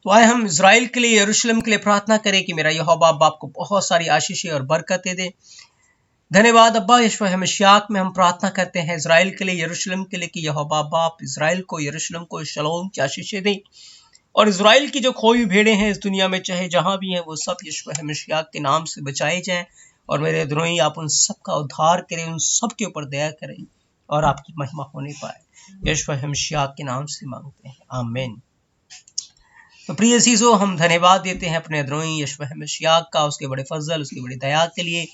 तो आए हम इज़राइल के लिए, यरूशलेम के लिए प्रार्थना करें कि मेरा यहोवा बाप को बहुत सारी आशीषें और बरकतें दे। धन्यवाद अब्बा यीशु मसीह में हम प्रार्थना करते हैं इज़राइल के लिए, यरूशलेम के लिए कि यहोवा बाप इज़राइल को, यरूशलेम को शलोम की आशीषें दें। और इज़राइल की जो खोई भेड़ें हैं इस दुनिया में, चाहे जहां भी हैं, वो सब यीशु मसीह के नाम से बचाए जाएं। और मेरे द्रोही आप उन सब का उद्धार करें, उन सब के ऊपर दया करें और आपकी महिमा होने पाए। यीशु मसीह के नाम से मांगते हैं, आमीन। तो प्रिय अज़ीज़ों, हम धन्यवाद देते हैं अपने द्रोही यीशु मसीह का, उसके बड़े फजल, उसकी बड़ी दया के लिए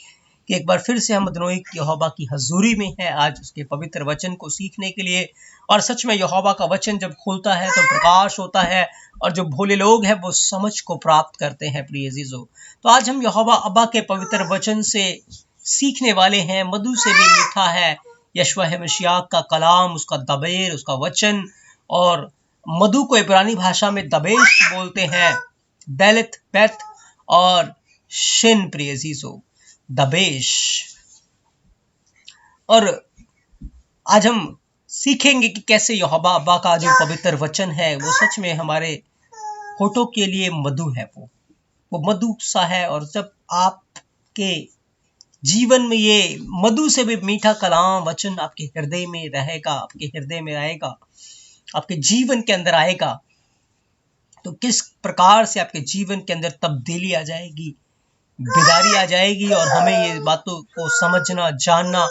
कि एक बार फिर से हम द्रोही यहोवा की हजूरी में है, आज उसके पवित्र वचन को सीखने के लिए। और सच में यहोवा का वचन जब खुलता है तो प्रकाश होता है, और जो भोले लोग हैं वो समझ को प्राप्त करते हैं। प्रिय अज़ीज़ों, तो आज हम यहोवा अब्बा के पवित्र वचन से सीखने वाले हैं। मधु से भी मीठा है यीशु मसीह का कलाम, उसका दबेर, उसका वचन। और मधु को इब्रानी भाषा में दबेश बोलते हैं, बेलत, बेथ और शिन। प्रिय अज़ीज़ों, दबेश। और आज हम सीखेंगे कि कैसे यहोवा अब्बा का जो पवित्र वचन है वो सच में हमारे होठों के लिए मधु है। वो मधु सा है। और जब आपके जीवन में ये मधु से भी मीठा कलाम वचन आपके हृदय में रहेगा, आपके हृदय में आएगा, आपके जीवन के अंदर आएगा, तो किस प्रकार से आपके जीवन के अंदर तब्दीली आ जाएगी, बेदारी आ जाएगी। और हमें ये बातों को समझना, जानना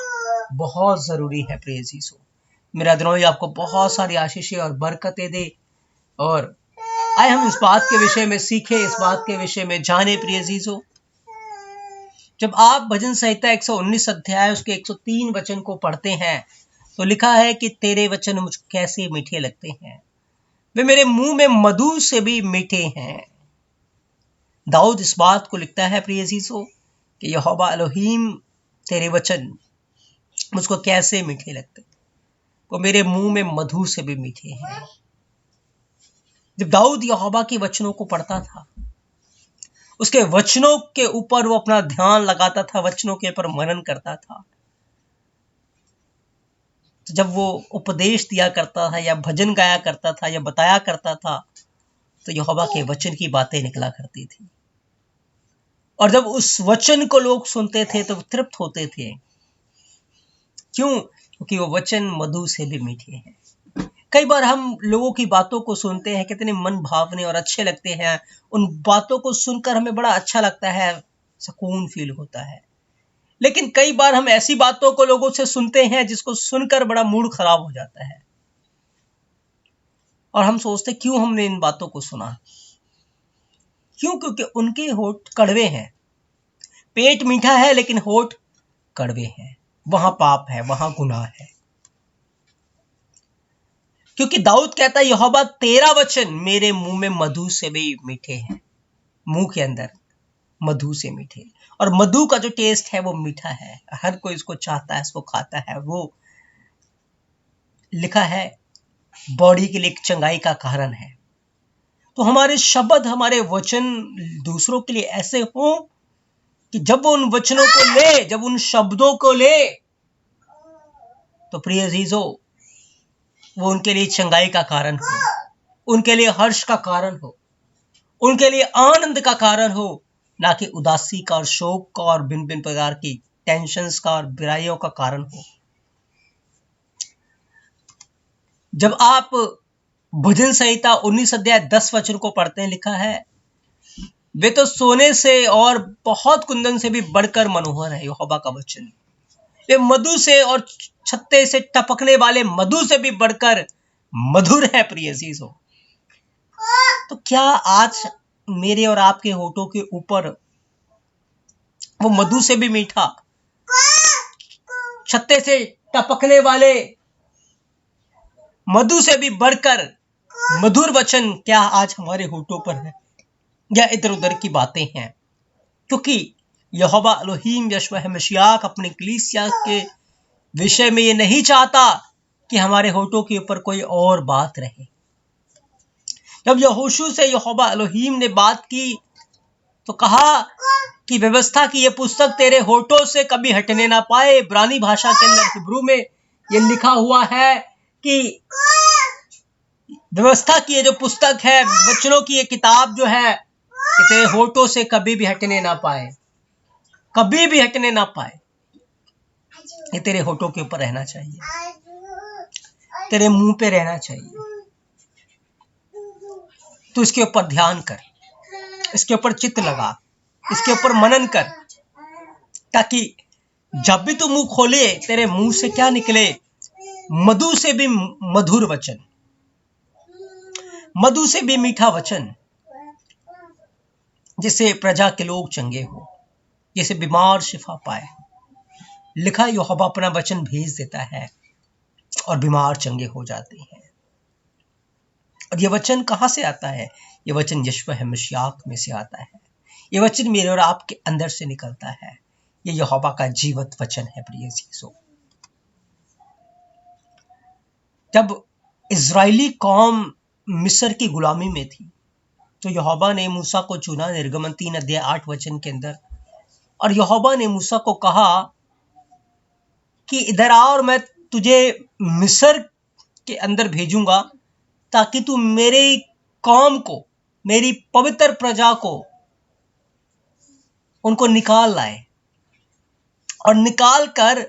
बहुत जरूरी है। प्रिय अज़ीज़ों, मेरा द्रोही आपको बहुत सारी आशीषें और बरकतें दे। और आए हम इस बात के विषय में सीखें, इस बात के विषय में जाने। प्रिय अज़ीज़ों, जब आप भजन संहिता 119 अध्याय उसके 103 वचन को पढ़ते हैं तो लिखा है कि तेरे वचन मुझको कैसे मीठे लगते हैं, वे मेरे मुंह में मधु से भी मीठे हैं। दाऊद इस बात को लिखता है प्रिय अज़ीज़ों कि यहोवा एलोहीम, तेरे वचन मुझको कैसे मीठे लगते, वो मेरे मुंह में मधु से भी मीठे हैं। जब दाऊद यहोवा के वचनों को पढ़ता था, उसके वचनों के ऊपर वो अपना ध्यान लगाता था, वचनों के ऊपर मनन करता था, तो जब वो उपदेश दिया करता था या भजन गाया करता था या बताया करता था, तो यहोवा के वचन की बातें निकला करती थी। और जब उस वचन को लोग सुनते थे तो तृप्त होते थे। क्यों? क्योंकि वो वचन मधु से भी मीठे हैं। कई बार हम लोगों की बातों को सुनते हैं, कितने मन भावने और अच्छे लगते हैं। उन बातों को सुनकर हमें बड़ा अच्छा लगता है, सुकून फील होता है। लेकिन कई बार हम ऐसी बातों को लोगों से सुनते हैं जिसको सुनकर बड़ा मूड खराब हो जाता है, और हम सोचते क्यों हमने इन बातों को सुना। क्यों? क्योंकि उनके होठ कड़वे हैं। पेट मीठा है लेकिन होठ कड़वे हैं। वहां पाप है, वहां गुनाह है। क्योंकि दाऊद कहता है यहोवा तेरा वचन मेरे मुंह में मधु से भी मीठे हैं। मुंह के अंदर मधु से मीठे। और मधु का जो टेस्ट है वो मीठा है, हर कोई इसको चाहता है, इसको खाता है। वो लिखा है बॉडी के लिए चंगाई का कारण है। तो हमारे शब्द, हमारे वचन दूसरों के लिए ऐसे हों कि जब वो उन वचनों को ले, जब उन शब्दों को ले, तो प्रिय अज़ीज़ों, वो उनके लिए चंगाई का कारण हो, उनके लिए हर्ष का कारण हो, उनके लिए आनंद का कारण हो, ना कि उदासी का और शोक का और भिन्न भिन्न प्रकार की टेंशन्स का और बुराइयों का कारण हो। जब आप भजन संहिता 19 अध्याय 10 वचन को पढ़ते हैं, लिखा है वे तो सोने से और बहुत कुंदन से भी बढ़कर मनोहर है। यहोवा का वचन वे मधु से और छत्ते से टपकने वाले मधु से भी बढ़कर मधुर है। प्रिय अज़ीज़ों, तो क्या आज मेरे और आपके होठों के ऊपर वो मधु से भी मीठा, छत्ते से टपकने वाले मधु से भी बढ़कर मधुर वचन क्या आज हमारे होठों पर है, या इधर उधर की बातें हैं? क्योंकि यहोवा एलोहीम यीशु मसीह अपनी कलीसिया के विषय में ये नहीं चाहता कि हमारे होठों के ऊपर कोई और बात रहे। जब यहोशू से यहोवा एलोहीम ने बात की तो कहा कि व्यवस्था की ये पुस्तक तेरे होठों से कभी हटने ना पाए। इब्रानी भाषा के अंदर, हिब्रू में ये लिखा हुआ है कि व्यवस्था की ये जो पुस्तक है, वचनों की ये किताब जो है, कि तेरे होठों से कभी भी हटने ना पाए, कभी भी हटने ना पाए। ये तेरे होठों के ऊपर रहना चाहिए, तेरे मुंह पे रहना चाहिए। तू इसके ऊपर ध्यान कर, इसके ऊपर चित्त लगा, इसके ऊपर मनन कर, ताकि जब भी तू मुंह खोले, तेरे मुंह से क्या निकले? मधु से भी मधुर वचन, मधु से भी मीठा वचन, जिससे प्रजा के लोग चंगे हो, जिससे बीमार शिफा पाए। लिखा यहोवा अपना वचन भेज देता है और बीमार चंगे हो जाते हैं। और ये वचन कहां से आता है? ये वचन यीशु मसीह में से आता है। ये वचन मेरे और आपके अंदर से निकलता है। ये यहोवा का जीवित वचन है। प्रिय चीजों, जब इजरायली कौम मिस्र की गुलामी में थी, तो यहोवा ने मूसा को चुना, निर्गमन 3:8 के अंदर। और यहोवा ने मूसा को कहा कि इधर आ और मैं तुझे मिस्र के अंदर भेजूंगा, ताकि तू मेरी कौम को, मेरी पवित्र प्रजा को, उनको निकाल लाए और निकाल कर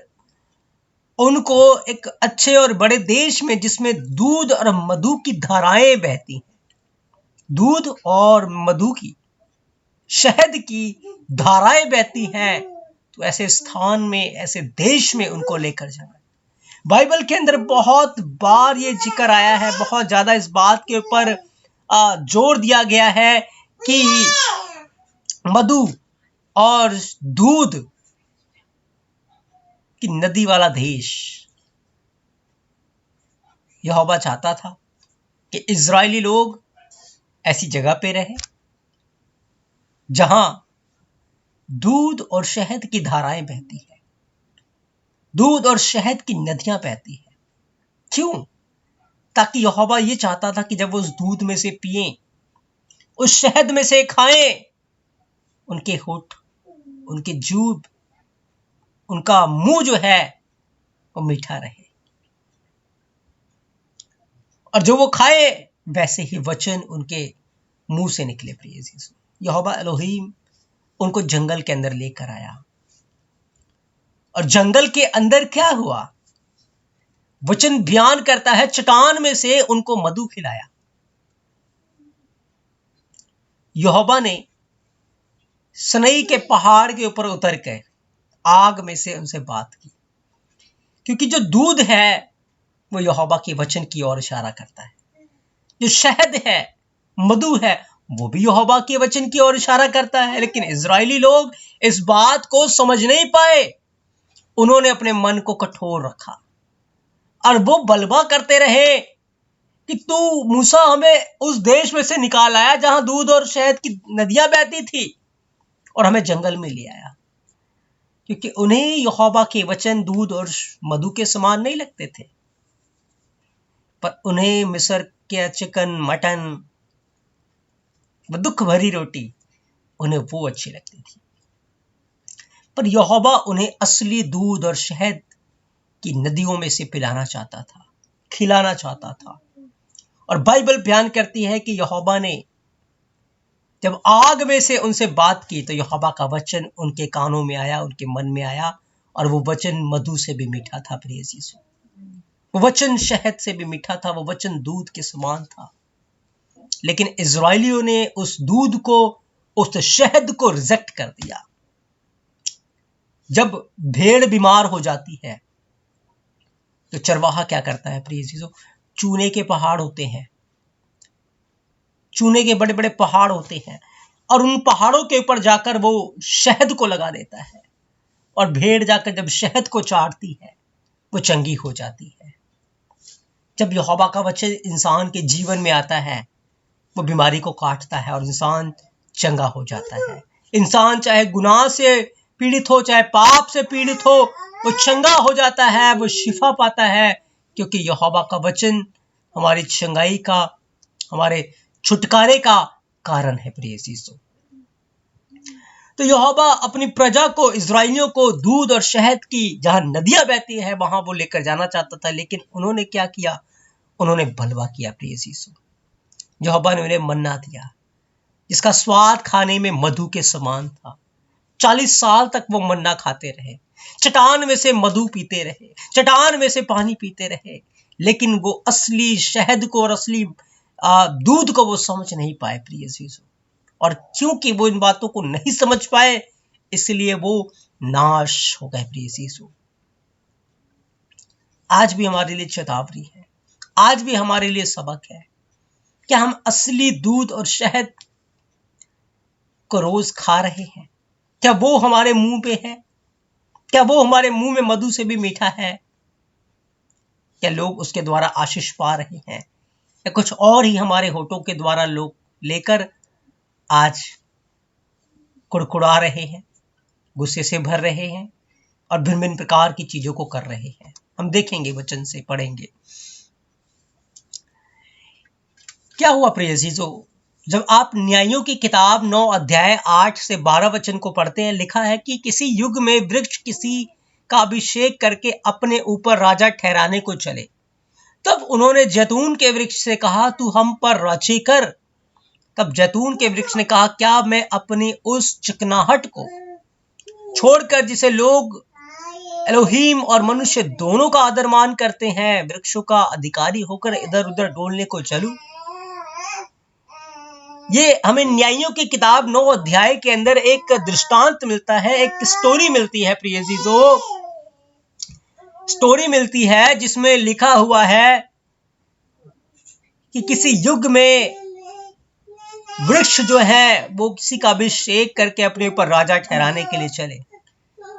उनको एक अच्छे और बड़े देश में, जिसमें दूध और मधु की धाराएं बहती हैं, दूध और मधु की, शहद की धाराएं बहती हैं, तो ऐसे स्थान में, ऐसे देश में उनको लेकर जाना। बाइबल के अंदर बहुत बार ये जिक्र आया है, बहुत ज्यादा इस बात के ऊपर जोर दिया गया है कि मधु और दूध की नदी वाला देश। यहोवा चाहता था कि इजरायली लोग ऐसी जगह पे रहे जहां दूध और शहद की धाराएं बहती है, दूध और शहद की नदियां बहती है। क्यों? ताकि यहोवा ये चाहता था कि जब वो उस दूध में से पिएं, उस शहद में से खाएं, उनके होठ, उनके जूब, उनका मुंह जो है वो मीठा रहे। और जो वो खाए, वैसे ही वचन उनके मुंह से निकले। प्रिय यीशु, यहोवा एलोहीम उनको जंगल के अंदर लेकर आया। और जंगल के अंदर क्या हुआ? वचन बयान करता है, चट्टान में से उनको मधु खिलाया। यहोवा ने सनई के पहाड़ के ऊपर उतर कर आग में से उनसे बात की, क्योंकि जो दूध है वो यहोवा के वचन की ओर इशारा करता है, जो शहद है, मधु है, वो भी यहोवा के वचन की ओर इशारा करता है। लेकिन इजरायली लोग इस बात को समझ नहीं पाए। उन्होंने अपने मन को कठोर रखा और वो बलवा करते रहे कि तू मूसा हमें उस देश में से निकाल आया जहां दूध और शहद की नदियां बहती थी, और हमें जंगल में ले आया। क्योंकि उन्हें यहोवा के वचन दूध और मधु के समान नहीं लगते थे, पर उन्हें मिस्र के चिकन, मटन, दुख भरी रोटी, उन्हें वो अच्छी लगती थी। पर यहोवा उन्हें असली दूध और शहद की नदियों में से पिलाना चाहता था, खिलाना चाहता था। और बाइबल बयान करती है कि यहोवा ने जब आग में से उनसे बात की, तो यहोवा का वचन उनके कानों में आया, उनके मन में आया, और वो वचन मधु से भी मीठा था। प्रिय यीशु, वो वचन शहद से भी मीठा था, वो वचन दूध के समान था। लेकिन इजरायलियों ने उस दूध को, उस शहद को रिजेक्ट कर दिया। जब भेड़ बीमार हो जाती है, तो चरवाहा क्या करता है? प्रिय चीजों, चूने के पहाड़ होते हैं, चूने के बड़े बड़े पहाड़ होते हैं, और उन पहाड़ों के ऊपर जाकर वो शहद को लगा देता है, और भेड़ जाकर जब शहद को चाटती है, वो चंगी हो जाती है। जब यहोवा का वचन इंसान के जीवन में आता है, वो बीमारी को काटता है और इंसान चंगा हो जाता है। इंसान चाहे गुनाह से पीड़ित हो, चाहे पाप से पीड़ित हो, वो चंगा हो जाता है, वो शिफा पाता है, क्योंकि यहोवा का वचन हमारी चंगाई का, हमारे छुटकारे का कारण है। प्रिय यीशु, तो यहोवा अपनी प्रजा को, इजराइलियों को दूध और शहद की जहां नदियां बहती है वहां वो लेकर जाना चाहता था, लेकिन उन्होंने क्या किया? उन्होंने बलवा किया। प्रिय यीशु, यहोवा ने उन्हें मन्ना दिया जिसका स्वाद खाने में मधु के समान था। 40 साल तक वो मन्ना खाते रहे, चट्टान में से मधु पीते रहे, चट्टान में से पानी पीते रहे, लेकिन वो असली शहद को और असली दूध को वो समझ नहीं पाए प्रिय चीजों। और क्योंकि वो इन बातों को नहीं समझ पाए इसलिए वो नाश हो गए प्रिय चीजों। आज भी हमारे लिए चेतावनी है, आज भी हमारे लिए सबक है। क्या हम असली दूध और शहद को रोज खा रहे हैं? क्या वो हमारे मुंह पे है? क्या वो हमारे मुंह में मधु से भी मीठा है? क्या लोग उसके द्वारा आशीष पा रहे हैं, या कुछ और ही हमारे होठों के द्वारा लोग लेकर आज कुड़कुड़ा रहे हैं, गुस्से से भर रहे हैं और भिन्न भिन्न प्रकार की चीजों को कर रहे हैं? हम देखेंगे, वचन से पढ़ेंगे। क्या हुआ प्रिय अजीजों, जब आप न्यायों की किताब 9 अध्याय 8 से 12 वचन को पढ़ते हैं, लिखा है कि किसी युग में वृक्ष किसी का अभिषेक करके अपने ऊपर राजा ठहराने को चले। तब उन्होंने जैतून के वृक्ष से कहा, तू हम पर राज्य कर। तब जैतून के वृक्ष ने कहा, क्या मैं अपनी उस चिकनाहट को छोड़कर जिसे लोग एलोहीम और मनुष्य दोनों का आदर मान करते हैं, वृक्षों का अधिकारी होकर इधर उधर डोलने को चलूं? ये हमें न्यायों की किताब 9 अध्याय के अंदर एक दृष्टांत मिलता है, एक स्टोरी मिलती है प्रिय जीजो, स्टोरी मिलती है जिसमें लिखा हुआ है कि किसी युग में वृक्ष जो है वो किसी का अभिषेक करके अपने ऊपर राजा ठहराने के लिए चले।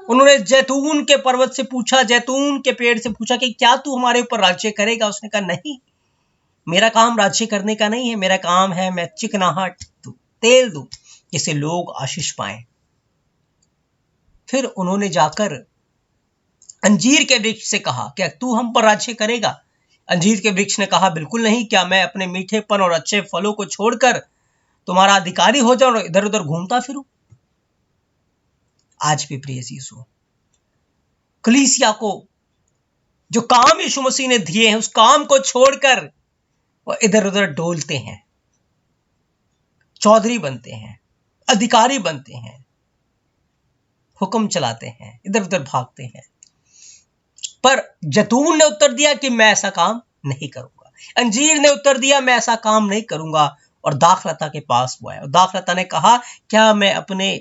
उन्होंने जैतून के पर्वत से पूछा, जैतून के पेड़ से पूछा कि क्या तू हमारे ऊपर राज्य करेगा? उसने कहा, नहीं, मेरा काम राज्य करने का नहीं है, मेरा काम है मैं चिकनाहट दूं, तेल दूं, जिससे लोग आशीष पाएं। फिर उन्होंने जाकर अंजीर के वृक्ष से कहा, क्या तू हम पर राज्य करेगा? अंजीर के वृक्ष ने कहा, बिल्कुल नहीं, क्या मैं अपने मीठेपन और अच्छे फलों को छोड़कर तुम्हारा अधिकारी हो जाऊं और इधर उधर घूमता फिरूं? आज भी प्रिय यीशु, कलीसिया को जो काम यीशु मसीह ने दिए हैं उस काम को छोड़कर वो इधर उधर डोलते हैं, चौधरी बनते हैं, अधिकारी बनते हैं, हुक्म चलाते हैं, इधर उधर भागते हैं। पर जैतून ने उत्तर दिया कि मैं ऐसा काम नहीं करूंगा। अंजीर ने उत्तर दिया, मैं ऐसा काम नहीं करूंगा। और दाखलता के पास हुआ है और दाखलता ने कहा, क्या मैं अपने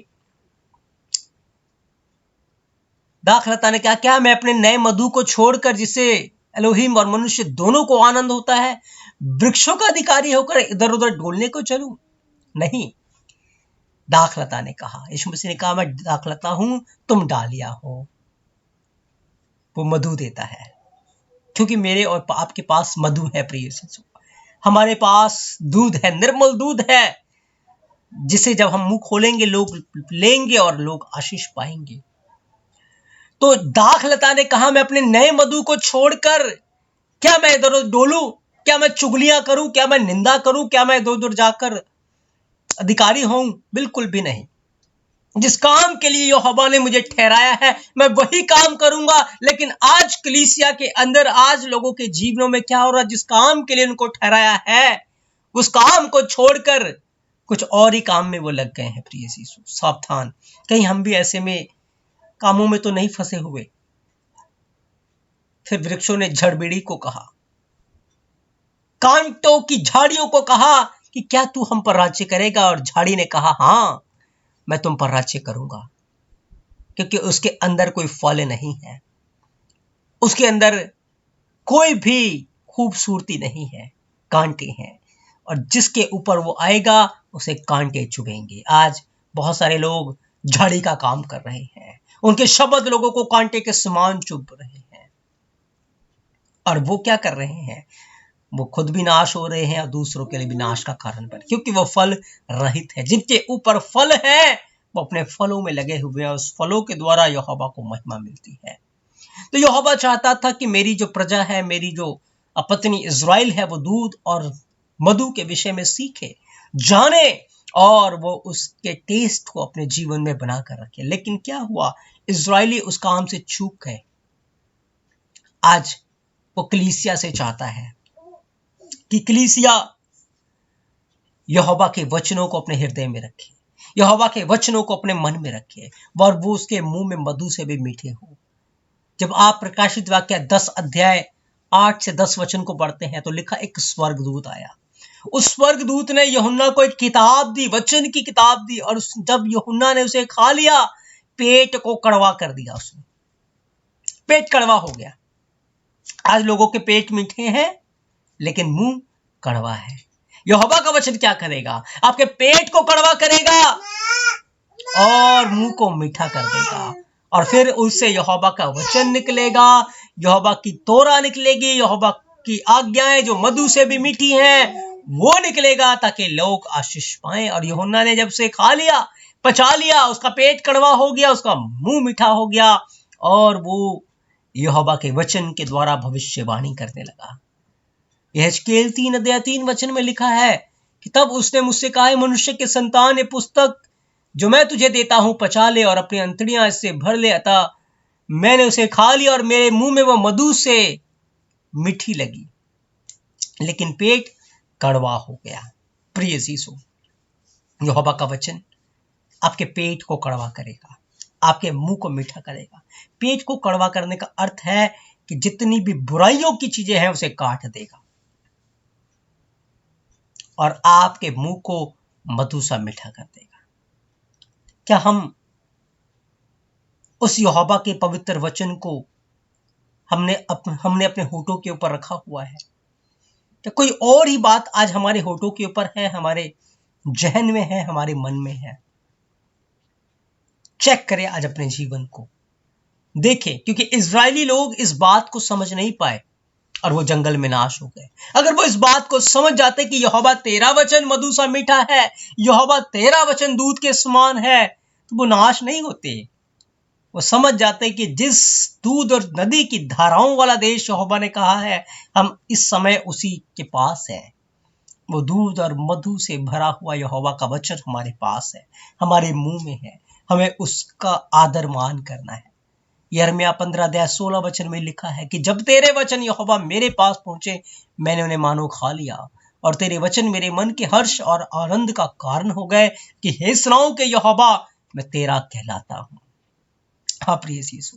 नए मधु को छोड़कर जिसे एलोहीम और मनुष्य दोनों को आनंद होता है, वृक्षों का अधिकारी होकर इधर उधर डोलने को चलूं? नहीं, दाखलता ने कहा, यीशु मसीह ने कहा, मैं दाखलता हूं, तुम डालिया हो। वो मधु देता है क्योंकि मेरे और आपके पास मधु है प्रिय यीशु। हमारे पास दूध है, निर्मल दूध है, जिसे जब हम मुंह खोलेंगे लोग लेंगे और लोग आशीष पाएंगे। तो दाखलता ने कहा, मैं अपने नए मधु को छोड़कर क्या मैं इधर उधर डोलूं? क्या मैं चुगलियां करूं? क्या मैं निंदा करूं? क्या मैं इधर उधर जाकर अधिकारी हूं? बिल्कुल भी नहीं। जिस काम के लिए यहोवा ने मुझे ठहराया है मैं वही काम करूंगा। लेकिन आज कलीसिया के अंदर, आज लोगों के जीवनों में क्या हो रहा है? जिस काम के लिए उनको ठहराया है उस काम को छोड़कर कुछ और ही काम में वो लग गए हैं प्रिय यीशु। सावधान, कहीं हम भी ऐसे में कामों में तो नहीं फंसे हुए। फिर वृक्षों ने झड़बीड़ी को कहा, कांटों की झाड़ियों को कहा कि क्या तू हम पर राज्य करेगा? और झाड़ी ने कहा, हाँ, मैं तुम पर राज्य करूंगा, क्योंकि उसके अंदर कोई फल नहीं है, उसके अंदर कोई भी खूबसूरती नहीं है, कांटे हैं, और जिसके ऊपर वो आएगा उसे कांटे चुभेंगे। आज बहुत सारे लोग झाड़ी का काम कर रहे हैं, उनके शब्द लोगों को कांटे के समान चुभ रहे हैं, और वो क्या कर रहे हैं? वो खुद भी नाश हो रहे हैं और दूसरों के लिए भी नाश का कारण बने, क्योंकि वो फल रहित है। जिनके ऊपर फल है वो अपने फलों में लगे हुए हैं, उस फलों के द्वारा यहोवा को महिमा मिलती है। तो यहोवा चाहता था कि मेरी जो प्रजा है, मेरी जो पत्नी इज़राइल है, वो दूध और मधु के विषय में सीखे, जाने और वो उसके टेस्ट को अपने जीवन में बनाकर रखे। लेकिन क्या हुआ? इज़राइली उस काम से चूक गए। आज वो कलीसिया से चाहता है कि कलीसिया यहोवा के वचनों को अपने हृदय में रखे, यहोवा के वचनों को अपने मन में रखे, और वो उसके मुंह में मधु से भी मीठे हो। जब आप प्रकाशित वाक्य 10 अध्याय 8 से 10 वचन को पढ़ते हैं तो लिखा, एक स्वर्गदूत आया। उस स्वर्गदूत ने यूहन्ना को एक किताब दी, वचन की किताब दी, और जब यूहन्ना ने उसे खा लिया, पेट को कड़वा कर दिया उसने। पेट कड़वा हो गया। आज लोगों के पेट मीठे हैं लेकिन मुंह कड़वा है। यहोवा का वचन क्या करेगा? आपके पेट को कड़वा करेगा और मुंह को मीठा कर देगा। और फिर उससे यहोवा का वचन निकलेगा, यहोवा की तोरा निकलेगी, यहोवा की आज्ञाएं जो मधु से भी मीठी हैं वो निकलेगा, ताकि लोग आशीष पाएं। और यूहन्ना ने जब से खा लिया, पचा लिया, उसका पेट कड़वा हो गया, उसका मुंह मीठा हो गया, और वो यहोवा के वचन के द्वारा भविष्यवाणी करने लगा। यहेजकेल 3 अध्याय 3 वचन में लिखा है कि तब उसने मुझसे कहा, मनुष्य के संतान, ये पुस्तक जो मैं तुझे देता हूं पचा ले और अपनी अंतड़ियां इससे भर ले। अतः मैंने उसे खा लिया और मेरे मुंह में वो मधु से मीठी लगी, लेकिन पेट कड़वा हो गया। प्रिय जीसु, यहोवा का वचन आपके पेट को कड़वा करेगा, आपके मुंह को मीठा करेगा। पेट को कड़वा करने का अर्थ है कि जितनी भी बुराइयों की चीजें हैं उसे काट देगा और आपके मुंह को मधु सा मीठा कर देगा। क्या हम उस यहोवा के पवित्र वचन को हमने अपने होठों के ऊपर रखा हुआ है? क्या कोई और ही बात आज हमारे होठों के ऊपर है, हमारे जहन में है, हमारे मन में है? चेक करें आज अपने जीवन को, देखें, क्योंकि इजरायली लोग इस बात को समझ नहीं पाए और वो जंगल में नाश हो गए। अगर वो इस बात को समझ जाते कि यहोवा तेरा वचन मधु सा मीठा है, यहोवा तेरा वचन दूध के समान है, तो वो नाश नहीं होते। वो समझ जाते कि जिस दूध और नदी की धाराओं वाला देश यहोवा ने कहा है, हम इस समय उसी के पास है। वो दूध और मधु से भरा हुआ यहोवा का वचन हमारे पास है, हमारे मुंह में है। हमें उसका आदर मान करना है। यिर्मयाह 15 अध्याय 16 वचन में लिखा है कि जब तेरे वचन यहोवा मेरे पास पहुंचे, मैंने उन्हें मानो खा लिया, और तेरे वचन मेरे मन के हर्ष और आनंद का कारण हो गए कि हे सेनाओं के यहोवा, मैं तेरा कहलाता हूं। हाँ प्रिय यीशु,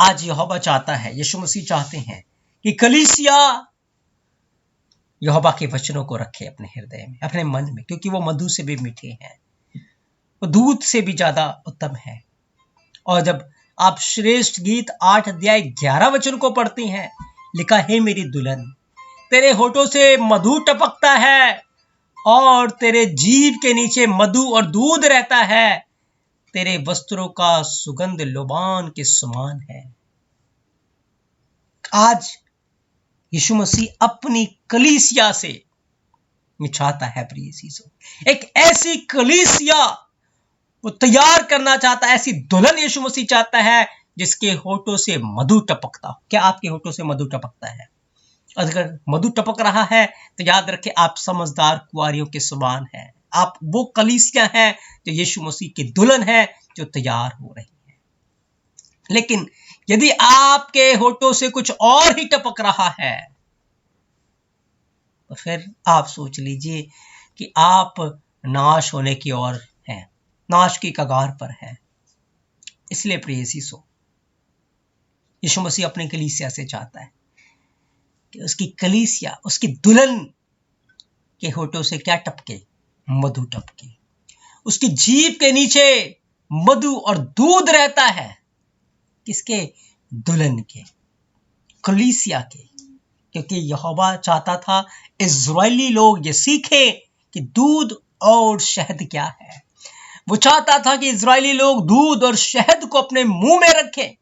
आज यहोवा चाहता है, यीशु मसीह चाहते हैं कि कलीसिया यहोवा के वचनों को रखे अपने हृदय में, अपने मन में, क्योंकि वो मधु से भी मीठे हैं, वो दूध से भी ज्यादा उत्तम है। और जब आप श्रेष्ठ गीत 8 अध्याय 11 वचन को पढ़ती हैं, लिखा है, मेरी दुल्हन, तेरे होठों से मधु टपकता है और तेरे जीभ के नीचे मधु और दूध रहता है, तेरे वस्त्रों का सुगंध लोबान के समान है। आज यीशु मसीह अपनी कलीसिया से चाहता है, प्रिय यीशु, एक ऐसी कलीसिया वो तैयार करना चाहता है, ऐसी दुल्हन यीशु मसीह चाहता है जिसके होठों से मधु टपकता हो। क्या आपके होठों से मधु टपकता है? अगर मधु टपक रहा है तो याद रखें, आप समझदार कुंवारियों के समान हैं। आप वो कलीसिया हैं जो यीशु मसीह की दुल्हन है, जो तैयार हो रही है। लेकिन यदि आपके होठों से कुछ और ही टपक रहा है तो फिर आप सोच लीजिए कि आप नाश होने की ओर हैं, नाश की कगार पर है। इसलिए प्रिय यीशु मसीह अपनी कलीसिया से चाहता है कि उसकी कलीसिया, उसकी दुल्हन के होठों से क्या टपके? मधु टपके। उसकी जीभ के नीचे मधु और दूध रहता है। किसके? दुल्हन के, कलीसिया के। क्योंकि यहोवा चाहता था इजरायली लोग ये सीखे कि दूध और शहद क्या है। वो चाहता था कि इजरायली लोग दूध और शहद को अपने मुंह में रखें।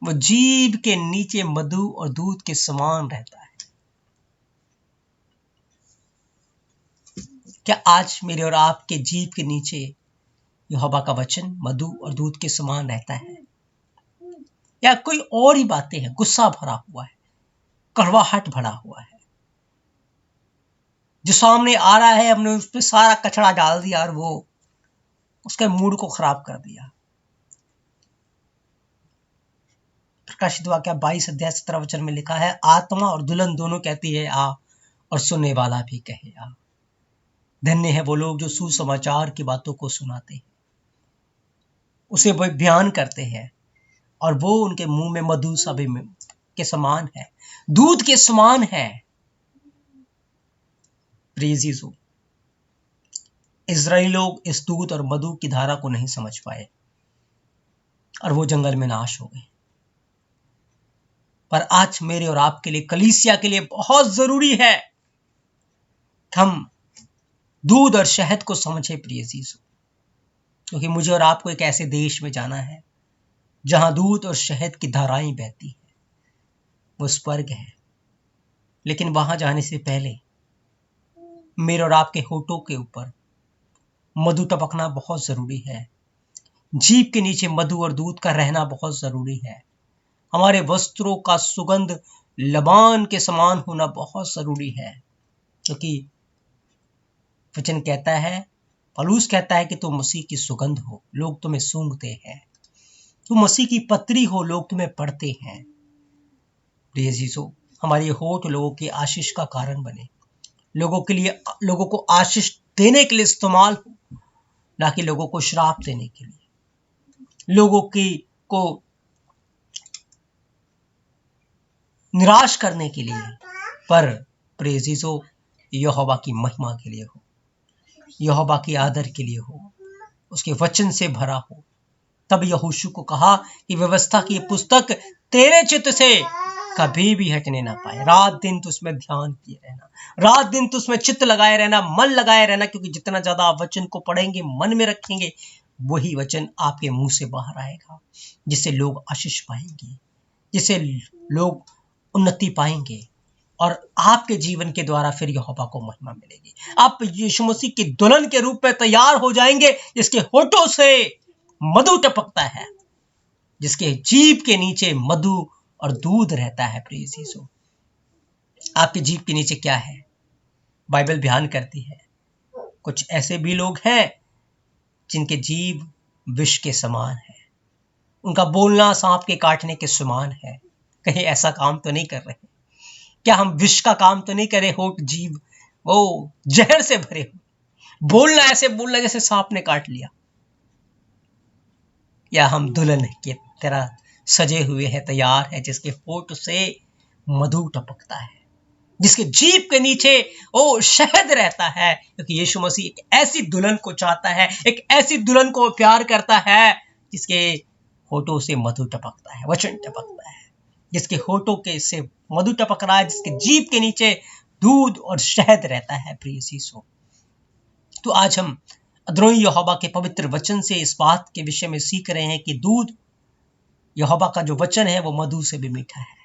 वो जीभ के नीचे मधु और दूध के समान रहता है। क्या आज मेरे और आपके जीभ के नीचे यहोवा का वचन मधु और दूध के समान रहता है, या कोई और ही बातें हैं? गुस्सा भरा हुआ है, कड़वाहट भरा हुआ है, जो सामने आ रहा है हमने उस पर सारा कचरा डाल दिया और वो उसके मूड को खराब कर दिया। प्रकाशित वाक्य 22 अध्याय 17 वचन में लिखा है, आत्मा और दुल्हन दोनों कहती है आ, और सुनने वाला भी कहे आ। धन्य है वो लोग जो सुसमाचार की बातों को सुनाते हैं, उसे वो बयान करते हैं, और वो उनके मुंह में मधु सभी के समान है, दूध के समान है। प्रेज़ यीशु। इजरायली लोग इस दूध और मधु की धारा को नहीं समझ पाए और वो जंगल में नाश हो गए। पर आज मेरे और आपके लिए, कलीसिया के लिए बहुत जरूरी है कि हम दूध और शहद को समझे प्रिय यीशु, क्योंकि मुझे और आपको एक ऐसे देश में जाना है जहां दूध और शहद की धाराएं बहती है, वो स्वर्ग है। लेकिन वहां जाने से पहले मेरे और आपके होठों के ऊपर मधु टपकना बहुत जरूरी है, जीभ के नीचे मधु और दूध का रहना बहुत जरूरी है, हमारे वस्त्रों का सुगंध लबान के समान होना बहुत जरूरी है। क्योंकि वचन कहता है, पौलुस कहता है कि तुम मसीह की सुगंध हो, लोग तुम्हें सूंघते हैं, तुम मसीह की पत्री हो, लोग तुम्हें पढ़ते हैं। प्रिय यीशु, हमारे होठ लोगों की आशीष का कारण बने, लोगों को आशीष देने के लिए इस्तेमाल हो, ना कि लोगों को श्राप देने के लिए, लोगों को निराश करने के लिए, पर प्रिय यीशु यहोवा की महिमा के लिए हो, यहोवा की आदर के लिए हो, उसके वचन से भरा हो। तब यहोशू को कहा कि व्यवस्था की पुस्तक तेरे चित्त से कभी भी हटने ना पाए, रात दिन तो उसमें ध्यान किए रहना, रात दिन तो उसमें चित्त लगाए रहना, मन लगाए रहना, क्योंकि जितना ज्यादा आप वचन को पढ़ेंगे, मन में रखेंगे, वही वचन आपके मुंह से बाहर आएगा, जिससे लोग आशीष पाएंगे, जिससे लोग उन्नति पाएंगे, और आपके जीवन के द्वारा फिर यहोवा को महिमा मिलेगी। आप यीशु मसीह की दुल्हन के रूप में तैयार हो जाएंगे, जिसके होठों से मधु टपकता है, जिसके जीभ के नीचे मधु और दूध रहता है। प्रिय यीशु, आपकी जीभ के नीचे क्या है? बाइबल बयान करती है, कुछ ऐसे भी लोग हैं जिनके जीभ विष के समान है, उनका बोलना सांप के काटने के समान है। कहीं ऐसा काम तो नहीं कर रहे? क्या हम विष का काम तो नहीं करे? होठ जीभ वो जहर से भरे हो, बोलना ऐसे बोलना जैसे सांप ने काट लिया। या हम दुल्हन की तरह सजे हुए हैं, तैयार है, जिसके होठ से मधु टपकता है, जिसके जीभ के नीचे ओ शहद रहता है, क्योंकि यीशु मसीह एक ऐसी दुल्हन को चाहता है, एक ऐसी दुल्हन को प्यार करता है जिसके होठों से मधु टपकता है, वचन टपकता है, जिसके होठों के से मधु टपक रहा है, जिसके जीभ के नीचे दूध और शहद रहता है। प्रिय यीशु, तो आज हम अद्रोही यहोवा के पवित्र वचन से इस बात के विषय में सीख रहे हैं कि दूध, यहोवा का जो वचन है, वो मधु से भी मीठा है,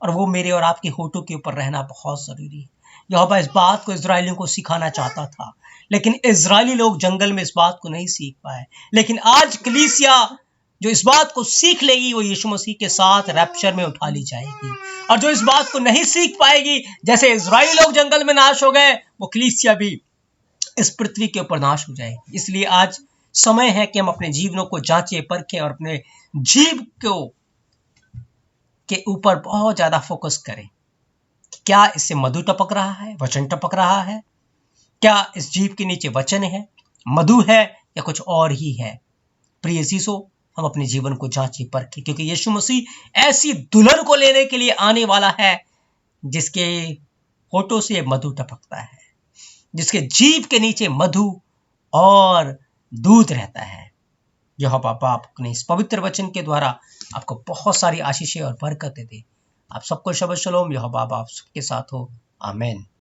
और वो मेरे और आपके होठों के ऊपर रहना बहुत जरूरी है। यहोवा इस बात को इजरायलियों को सिखाना चाहता था, लेकिन इजरायली लोग जंगल में इस बात को नहीं सीख पाए। लेकिन आज कलीसिया जो इस बात को सीख लेगी, वो यीशु मसीह के साथ रैप्चर में उठा ली जाएगी, और जो इस बात को नहीं सीख पाएगी, जैसे इजरायली लोग जंगल में नाश हो गए, वो कलीसिया भी इस पृथ्वी के ऊपर नाश हो जाएगी। इसलिए आज समय है कि हम अपने जीवनों को जांचें, परखें, और अपने जीव के ऊपर बहुत ज्यादा फोकस करें। क्या इससे मधु टपक रहा है, वचन टपक रहा है? क्या इस जीव के नीचे वचन है, मधु है, या कुछ और ही है? प्रिय यीशु, हम अपने जीवन को जांचें, परखें, क्योंकि यीशु मसीह ऐसी दुल्हन को लेने के लिए आने वाला है जिसके होठों से मधु टपकता है, जिसके जीभ के नीचे मधु और दूध रहता है। यहोवा बाप अपने इस पवित्र वचन के द्वारा आपको बहुत सारी आशीषें और बरकतें दे। आप सबको शबद शलोम। यहोवा बाप सबके साथ हो। आमीन।